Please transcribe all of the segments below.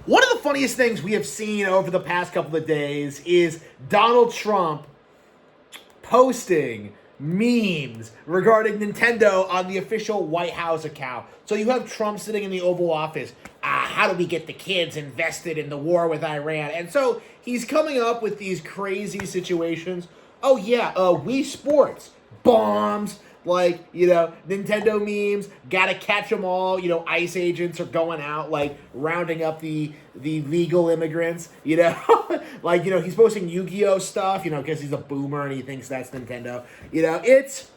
One of the funniest things we have seen over the past couple of days is Donald Trump posting memes regarding Nintendo on the official White House account. So you have Trump sitting in the Oval Office. How do we get the kids invested in the war with Iran? And so he's coming up with these crazy situations. Oh yeah, Wii Sports, bombs, like, Nintendo memes, gotta catch them all. ICE agents are going out, like, rounding up the legal immigrants, like, he's posting Yu-Gi-Oh stuff, because he's a boomer and he thinks that's Nintendo. It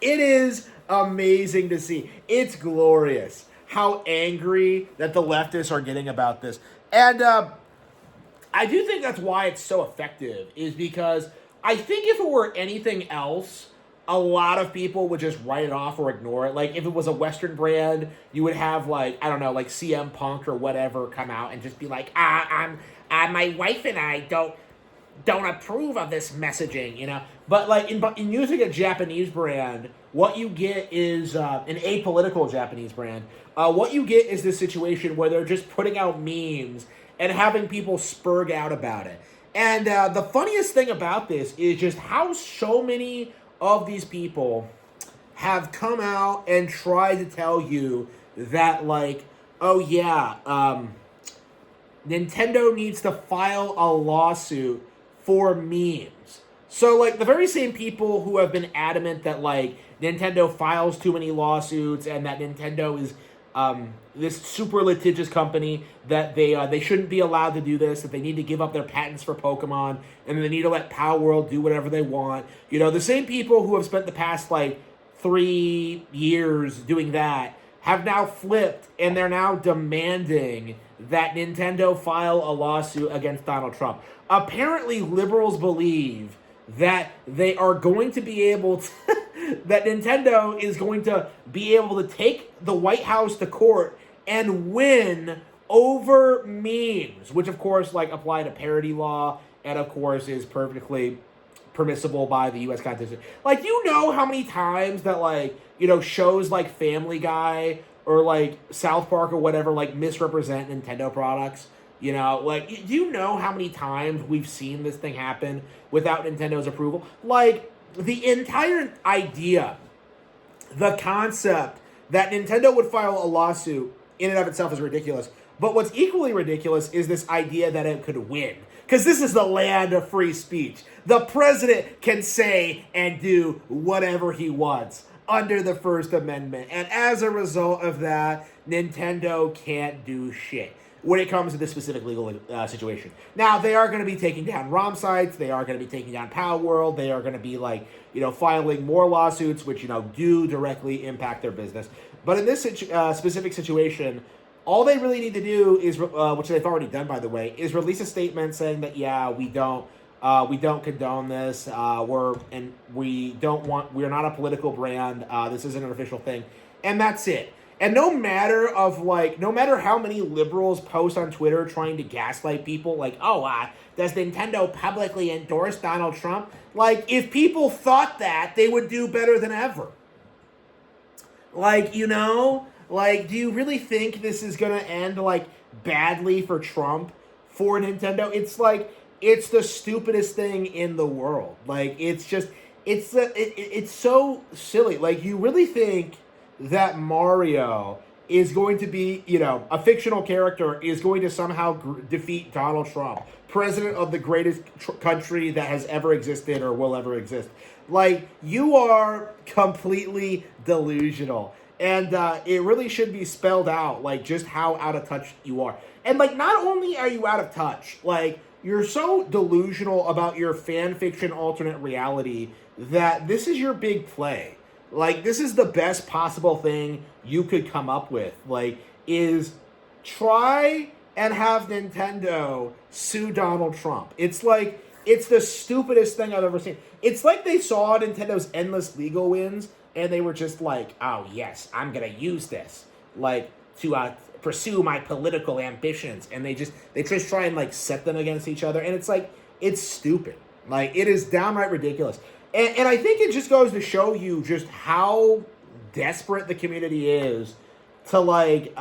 is amazing to see. It's glorious how angry that the leftists are getting about this. And I do think that's why it's so effective, is because I think if it were anything else, a lot of people would just write it off or ignore it. Like, if it was a Western brand, you would have, like, I don't know, like CM Punk or whatever come out and just be like, my wife and I don't approve of this messaging, But, like, in using a Japanese brand, what you get is, an apolitical Japanese brand, what you get is this situation where they're just putting out memes and having people spurg out about it. And the funniest thing about this is just how so many of these people have come out and tried to tell you that, like, oh yeah, Nintendo needs to file a lawsuit for memes. So, like, the very same people who have been adamant that, like, Nintendo files too many lawsuits and that Nintendo is this super litigious company, that they shouldn't be allowed to do this, that they need to give up their patents for Pokemon, and they need to let Power World do whatever they want. The same people who have spent the past, like, 3 years doing that have now flipped, and they're now demanding that Nintendo file a lawsuit against Donald Trump. Apparently, liberals believe that they are going to be able to that Nintendo is going to be able to take the White House to court and win over memes, which of course, like, apply to parody law and of course is perfectly permissible by the U.S. Constitution. Like, how many times that, like, shows like Family Guy or like South Park or whatever, like, misrepresent Nintendo products? Like, do you know how many times we've seen this thing happen without Nintendo's approval? Like, the entire idea, the concept that Nintendo would file a lawsuit in and of itself is ridiculous. But what's equally ridiculous is this idea that it could win. Because this is the land of free speech. The president can say and do whatever he wants under the First Amendment. And as a result of that, Nintendo can't do shit when it comes to this specific legal situation. Now, they are going to be taking down ROM sites. They are going to be taking down Power World. They are going to be, like, filing more lawsuits, which, do directly impact their business. But in this specific situation, all they really need to do is, which they've already done, by the way, is release a statement saying that, yeah, we don't condone this. We're not a political brand. This isn't an official thing. And that's it. And no matter how many liberals post on Twitter trying to gaslight people, like, does Nintendo publicly endorse Donald Trump? Like, if people thought that, they would do better than ever. Like, like, do you really think this is going to end, like, badly for Trump, for Nintendo? It's like, it's the stupidest thing in the world. Like, it's just, it's so silly. Like, you really think that Mario is going to be, a fictional character, is going to somehow defeat Donald Trump, president of the greatest country that has ever existed or will ever exist? Like, you are completely delusional. And it really should be spelled out, like, just how out of touch you are. And, like, not only are you out of touch, like, you're so delusional about your fan fiction alternate reality that this is your big play. Like, this is the best possible thing you could come up with. Like, is try and have Nintendo sue Donald Trump. It's like, it's the stupidest thing I've ever seen. It's like they saw Nintendo's endless legal wins, and they were just like, oh, yes, I'm going to use this, like, to pursue my political ambitions. And they just try and, like, set them against each other. And it's like, it's stupid. Like, it is downright ridiculous. And I think it just goes to show you just how desperate the community is to, like,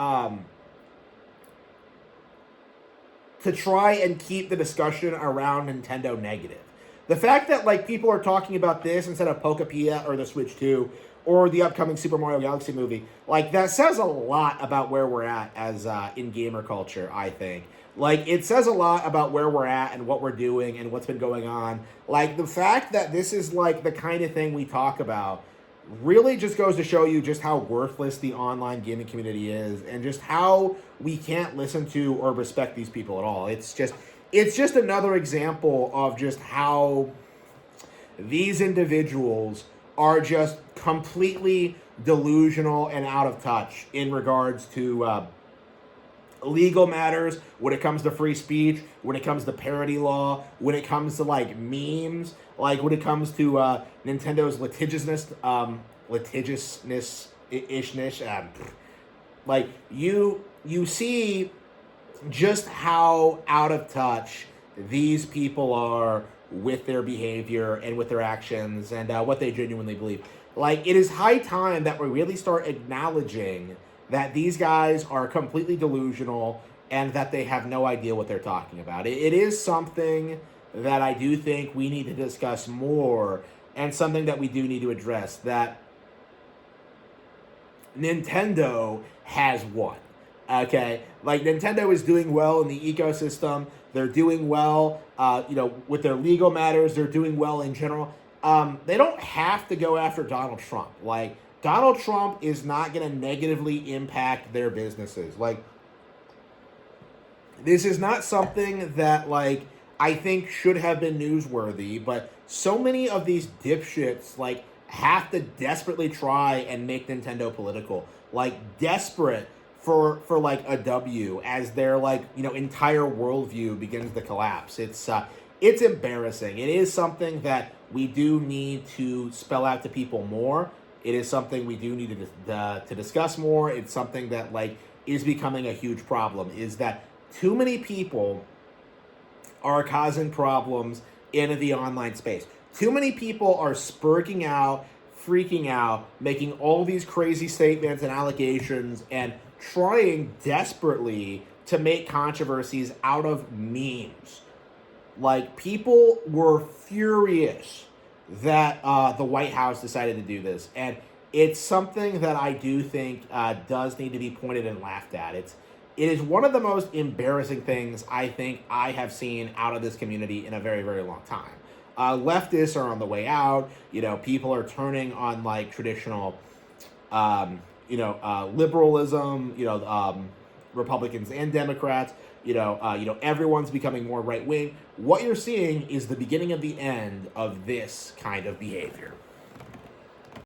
to try and keep the discussion around Nintendo negative. The fact that like people are talking about this instead of Pokopia or the Switch 2 or the upcoming Super Mario Galaxy movie, like that says a lot about where we're at as in gamer culture, I think. Like it says a lot about where we're at and what we're doing and what's been going on. Like the fact that this is like the kind of thing we talk about really just goes to show you just how worthless the online gaming community is and just how we can't listen to or respect these people at all. It's just another example of just how these individuals are just completely delusional and out of touch in regards to legal matters, when it comes to free speech, when it comes to parody law, when it comes to like memes, like when it comes to Nintendo's litigiousness, like you see just how out of touch these people are with their behavior and with their actions and what they genuinely believe. Like, it is high time that we really start acknowledging that these guys are completely delusional and that they have no idea what they're talking about. It is something that I do think we need to discuss more and something that we do need to address, that Nintendo has won. Okay, like Nintendo is doing well in the ecosystem. They're doing well, with their legal matters. They're doing well in general. They don't have to go after Donald Trump. Like, Donald Trump is not going to negatively impact their businesses. Like, this is not something that, like, I think should have been newsworthy, but so many of these dipshits, like, have to desperately try and make Nintendo political. Like, desperate for like a W as their like entire worldview begins to collapse. It's embarrassing. It is something that we do need to spell out to people more. It is something we do need to discuss more. It's something that like is becoming a huge problem. Is that too many people are causing problems in the online space. Too many people are spurting out, freaking out, making all these crazy statements and allegations and trying desperately to make controversies out of memes. Like, people were furious that the White House decided to do this. And it's something that I do think does need to be pointed and laughed at. It is one of the most embarrassing things I think I have seen out of this community in a very, very long time. Leftists are on the way out. People are turning on like traditional liberalism, Republicans and Democrats, everyone's becoming more right wing. What you're seeing is the beginning of the end of this kind of behavior.